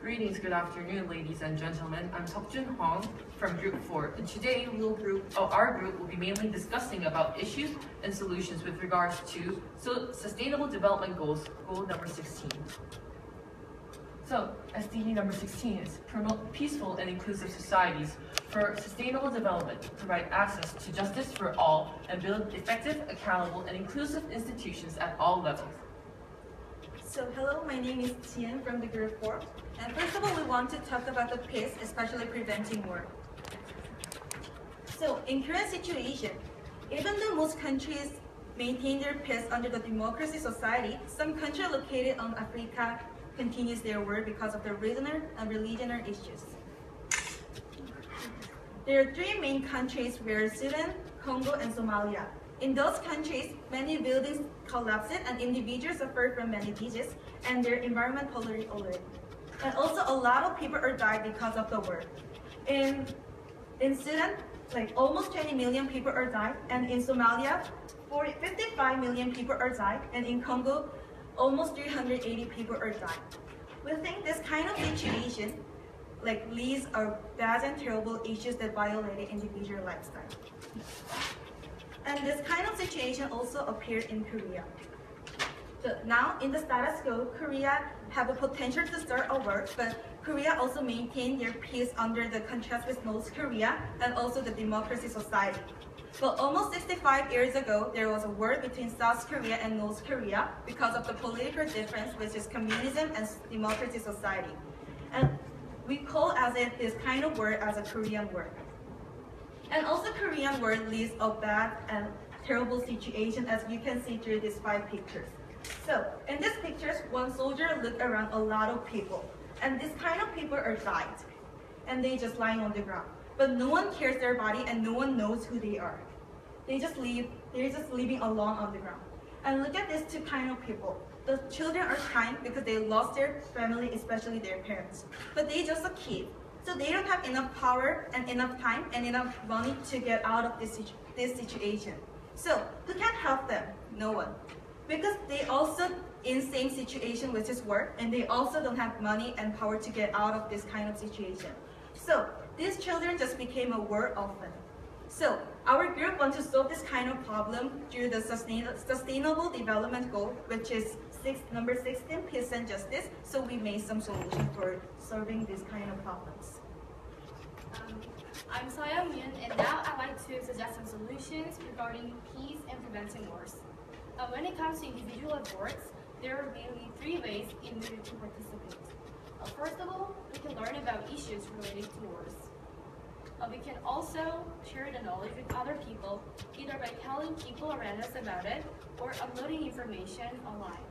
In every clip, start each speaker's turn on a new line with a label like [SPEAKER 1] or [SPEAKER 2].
[SPEAKER 1] Greetings, good afternoon, ladies and gentlemen. I'm Seokjun Hong from Group 4, and today our group will be mainly discussing about issues and solutions with regards to Sustainable Development Goals, Goal number 16. So, SDG number 16 is promote peaceful and inclusive societies for sustainable development, provide access to justice for all, and build effective, accountable, and inclusive institutions at all levels.
[SPEAKER 2] So hello, my name is Tian from the Group 4. And first of all, we want to talk about the peace, especially preventing war. So in current situation, even though most countries maintain their peace under the democracy society, some countries located on Africa continues their war because of the regional and religional issues. There are three main countries where Sudan, Congo, and Somalia. In those countries, many buildings collapsed and individuals suffer from many diseases and their environment polluted already. And also a lot of people are died because of the war. In Sudan, like almost 20 million people are died, and in Somalia, 55 million people are died, and in Congo, almost 380 people are died. We think this kind of situation leads are bad and terrible issues that violate individual lifestyle. And this kind of situation also appeared in Korea. So now, in the status quo, Korea have a potential to start a war, but Korea also maintain their peace under the contrast with North Korea and also the democracy society. But almost 65 years ago, there was a war between South Korea and North Korea because of the political difference, which is communism and democracy society. And we call this kind of war as a Korean War. And also Korean War leads a bad and terrible situation, as you can see through these 5 pictures. So in these pictures, one soldier looked around a lot of people, and this kind of people are died, and they just lying on the ground. But no one cares their body, and no one knows who they are. They're just living alone on the ground. And look at these 2 kind of people. The children are crying because they lost their family, especially their parents. But they just a kid. So they don't have enough power and enough time and enough money to get out of this situation. So who can help them? No one. Because they also in same situation which is war, and they also don't have money and power to get out of this kind of situation. So these children just became a war orphan. So our group wants to solve this kind of problem through the Sustainable Development Goal, which is number 16, peace and justice. So we made some solutions for solving these kind of problems.
[SPEAKER 3] I'm Soyeon Yoon, and now I'd like to suggest some solutions regarding peace and preventing wars. When it comes to individual efforts, there are mainly 3 ways in which we can participate. First of all, we can learn about issues related to wars. We can also share the knowledge with other people, either by telling people around us about it or uploading information online.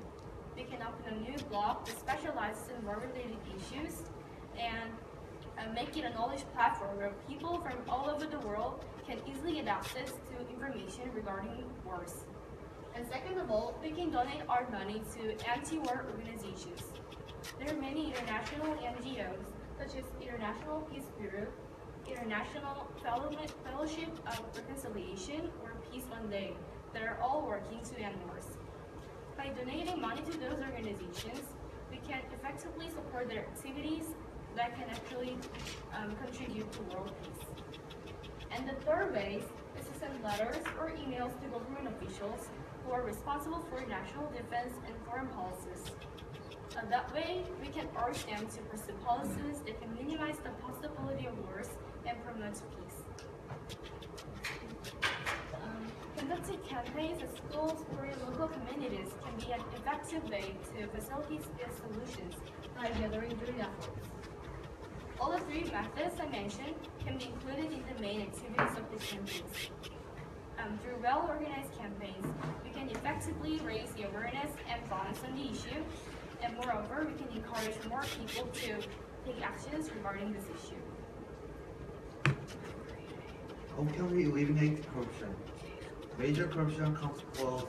[SPEAKER 3] We can open a new blog that specializes in war-related issues and make it a knowledge platform where people from all over the world can easily get access to information regarding wars. And second of all, we can donate our money to anti-war organizations. There are many international NGOs, such as International Peace Bureau, International Fellowship of Reconciliation, or Peace One Day, that are all working to end wars. By donating money to those organizations, we can effectively support their activities that can actually contribute to world peace. And the third way is to send letters or emails to government officials who are responsible for national defense and foreign policies. That way, we can urge them to pursue policies that can minimize the possibility of wars and promote peace. Conducting campaigns at schools or in local communities can be an effective way to facilitate peace solutions by gathering joint efforts. All the 3 methods I mentioned can be included in the main activities of these campaigns. Through well-organized campaigns, we can effectively raise the awareness and funds on the issue, and moreover, we can encourage more people to take actions regarding this issue.
[SPEAKER 4] How can we eliminate corruption? Major corruption comes forth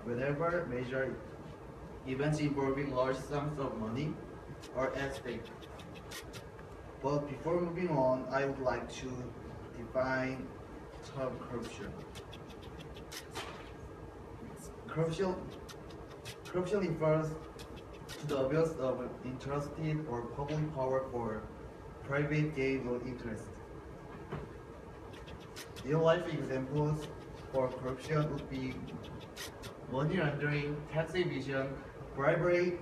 [SPEAKER 4] whenever major events involving large sums of money are at stake. But before moving on, I would like to define term corruption. Corruption refers to the abuse of interested or public power for private gain or interest. Real-life examples for corruption would be money laundering, tax evasion, bribery,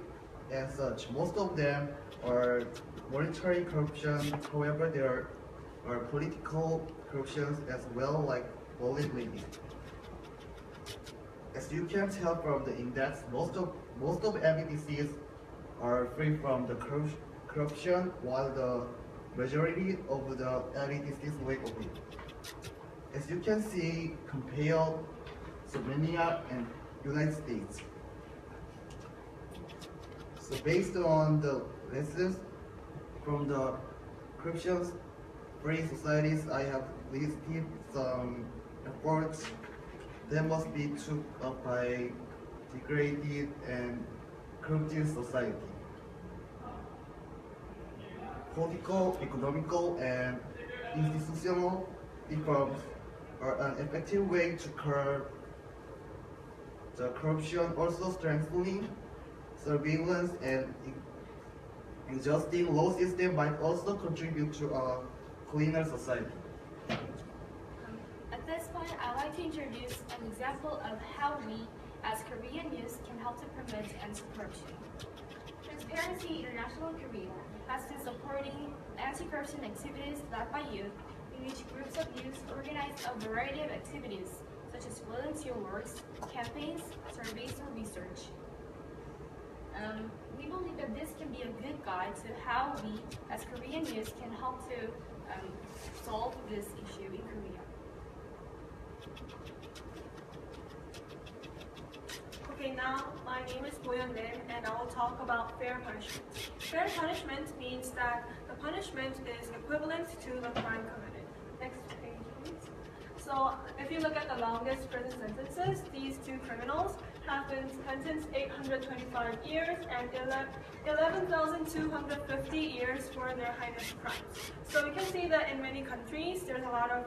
[SPEAKER 4] and such. Most of them are monetary corruption. However, there are political corruptions as well, like voting leaking. As you can tell from the index, most of LBDCs are free from the corruption, while the majority of the LBDCs lack of it. As you can see, compare Slovenia and United States. So based on the lessons from the corruption-free societies, I have listed some efforts that must be took up by degraded and corrupted society. Political, economical, and institutional reforms are an effective way to curb the corruption. Also, strengthening surveillance and adjusting law system might also contribute to a cleaner society.
[SPEAKER 3] At this point, I'd like to introduce an example of how we, as Korean youth, can help to prevent anti-corruption. Transparency International Korea has been supporting anti-corruption activities led by youth, in which groups of youth organize a variety of activities, such as volunteer works, campaigns, surveys, or research. We believe that this can be a good guide to how we, as Korean youth, can help to solve this issue in Korea.
[SPEAKER 2] Okay, now my name is Boyeon Lim, and I will talk about fair punishment. Fair punishment means that the punishment is equivalent to the crime committed. Next page, please. So if you look at the longest prison sentences, these two criminals have been sentenced 825 years and 11,250 years for their heinous crimes. So we can see that in many countries there's a lot of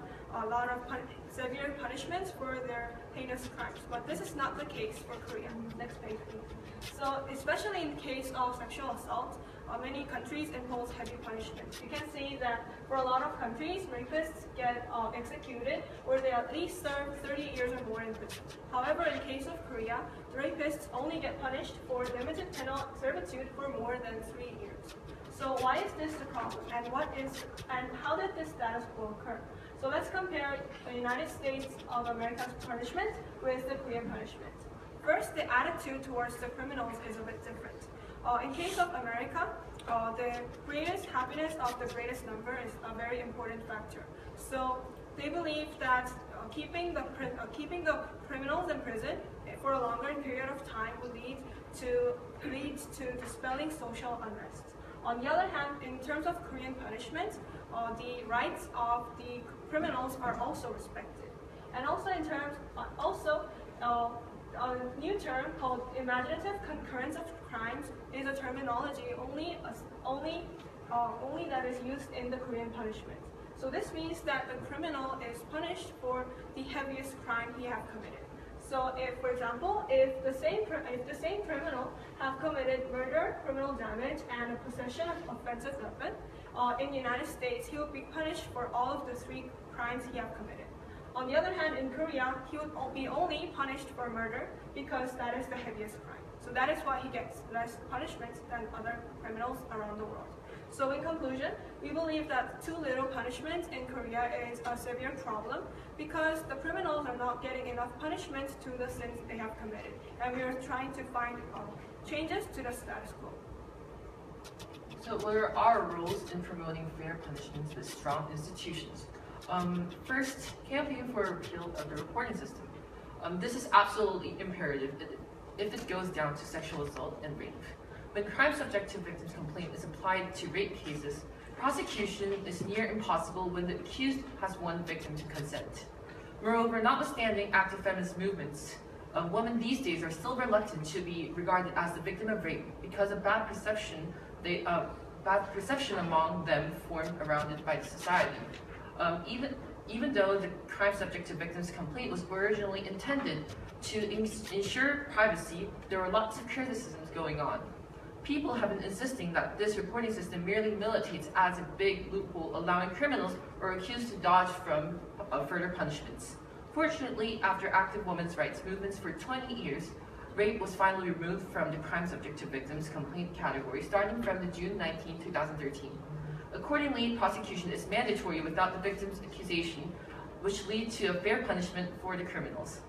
[SPEAKER 2] severe punishments for their heinous crimes, but this is not the case for Korea. Next page, please. So especially in case of sexual assault, many countries impose heavy punishment. You can see that for a lot of countries, rapists get executed or they at least serve 30 years or more in prison. However, in case of Korea, the rapists only get punished for limited penal servitude for more than 3 years. So why is this the problem, and how did this status quo occur? So let's compare the United States of America's punishment with the Korean punishment. First, the attitude towards the criminals is a bit different. In case of America, the greatest happiness of the greatest number is a very important factor. So they believe that keeping the criminals in prison for a longer period of time will lead to dispelling social unrest. On the other hand, in terms of Korean punishment, the rights of the criminals are also respected. And also a new term called imaginative concurrence of crimes is a terminology only that is used in the Korean punishment. So this means that the criminal is punished for the heaviest crime he have committed. So if, for example, if the same criminal have committed murder, criminal damage, and a possession of offensive weapon, in the United States, he would be punished for all of the 3 crimes he have committed. On the other hand, in Korea, he would be only punished for murder because that is the heaviest crime. So that is why he gets less punishment than other criminals around the world. So in conclusion, we believe that too little punishment in Korea is a severe problem because the criminals are not getting enough punishment to the sins they have committed. And we are trying to find changes to the status quo.
[SPEAKER 1] So what are our rules in promoting fair punishments with strong institutions? First, campaign for a repeal of the reporting system. This is absolutely imperative if it goes down to sexual assault and rape. When crime subject to victim's complaint is applied to rape cases, prosecution is near impossible when the accused has one victim to consent. Moreover, notwithstanding active feminist movements, women these days are still reluctant to be regarded as the victim of rape because of bad perception among them formed around it by the society. Even though the crime subject to victim's complaint was originally intended to ensure privacy, there were lots of criticisms going on. People have been insisting that this reporting system merely militates as a big loophole, allowing criminals or accused to dodge from further punishments. Fortunately, after active women's rights movements for 20 years, rape was finally removed from the crime subject to victims complaint category starting from the June 19, 2013. Accordingly, prosecution is mandatory without the victim's accusation, which leads to a fair punishment for the criminals.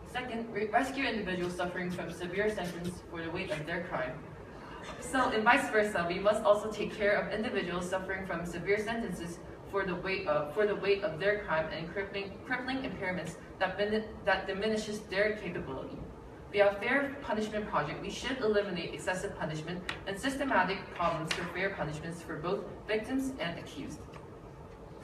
[SPEAKER 1] Second, rescue individuals suffering from severe sentence for the weight of their crime. So, and vice versa, we must also take care of individuals suffering from severe sentences for the weight of their crime and crippling impairments that diminishes their capability. Via a fair punishment project, we should eliminate excessive punishment and systematic problems for fair punishments for both victims and accused.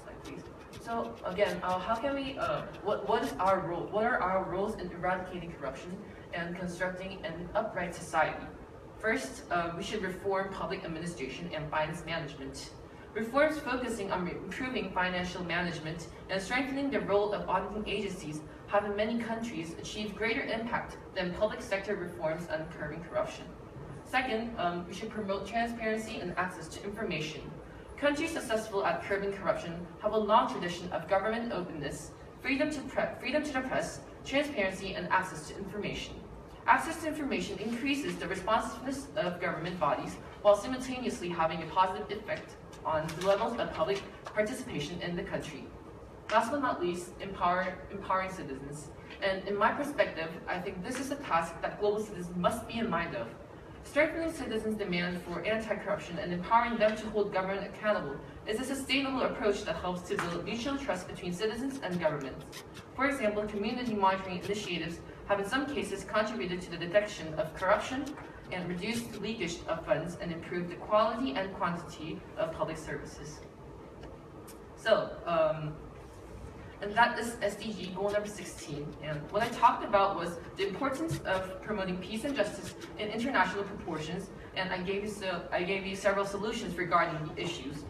[SPEAKER 1] Slide, please. So again, how can we? What is our role? What are our roles in eradicating corruption and constructing an upright society? First, we should reform public administration and finance management. Reforms focusing on improving financial management and strengthening the role of auditing agencies have in many countries achieved greater impact than public sector reforms on curbing corruption. Second, we should promote transparency and access to information. Countries successful at curbing corruption have a long tradition of government openness, freedom to the press, transparency, and access to information. Access to information increases the responsiveness of government bodies while simultaneously having a positive effect on the levels of public participation in the country. Last but not least, empowering citizens. And in my perspective, I think this is a task that global citizens must be in mind of. Strengthening citizens' demand for anti-corruption and empowering them to hold government accountable is a sustainable approach that helps to build mutual trust between citizens and governments. For example, community monitoring initiatives have in some cases contributed to the detection of corruption and reduced leakage of funds and improved the quality and quantity of public services. So, and that is SDG goal number 16. And what I talked about was the importance of promoting peace and justice in international proportions, and I gave you several solutions regarding the issues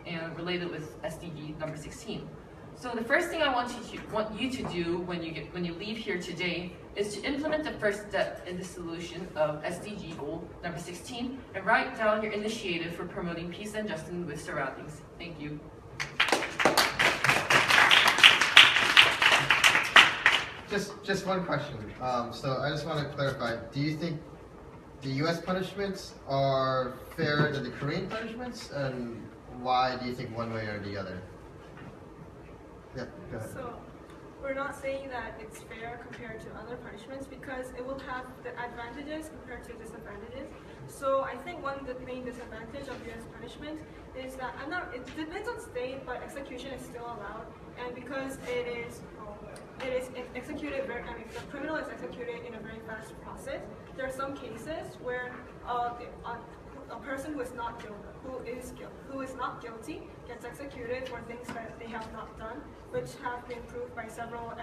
[SPEAKER 1] and related with SDG number 16. So the first thing I want you to do when you leave here today is to implement the first step in the solution of SDG goal number 16 and write down your initiative for promoting peace and justice with surroundings. Thank you.
[SPEAKER 5] Just one question. So I just want to clarify. Do you think the U.S. punishments are fairer than the Korean punishments, and why do you think one way or the other? Yeah, go ahead.
[SPEAKER 2] So we're not saying that it's fair compared to other punishments because it will have the advantages compared to disadvantages. So I think one of the main disadvantage of U.S. punishment is that it depends on state, but execution is still allowed, and because it is executed the criminal is executed in a very fast process. There are some cases where a person who is not guilty gets executed for things that they have not done, which have been proved by several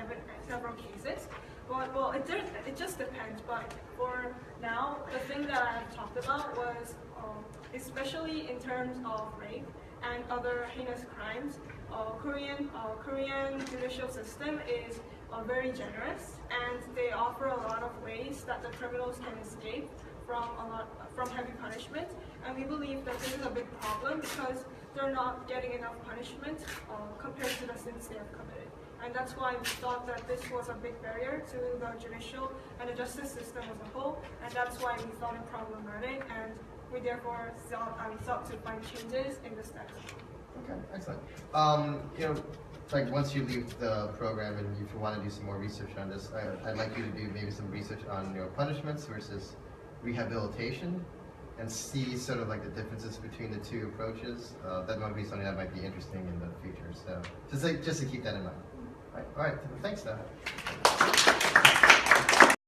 [SPEAKER 2] cases. Well, it just depends. But for now, the thing that I talked about was, especially in terms of rape and other heinous crimes, Korean judicial system is very generous, and they offer a lot of ways that the criminals can escape from heavy punishment. And we believe that this is a big problem because they're not getting enough punishment compared to the sins they have committed. And that's why we thought that this was a big barrier to the judicial and the justice system as a whole, and that's why we thought it problematic, and we therefore sought to find changes in this text.
[SPEAKER 5] Okay, excellent. Like once you leave the program and if you want to do some more research on this, I'd like you to do maybe some research on punishments versus rehabilitation, and see sort of like the differences between the two approaches. That might be something that might be interesting in the future. So just to keep that in mind. All right. Thanks, Steph.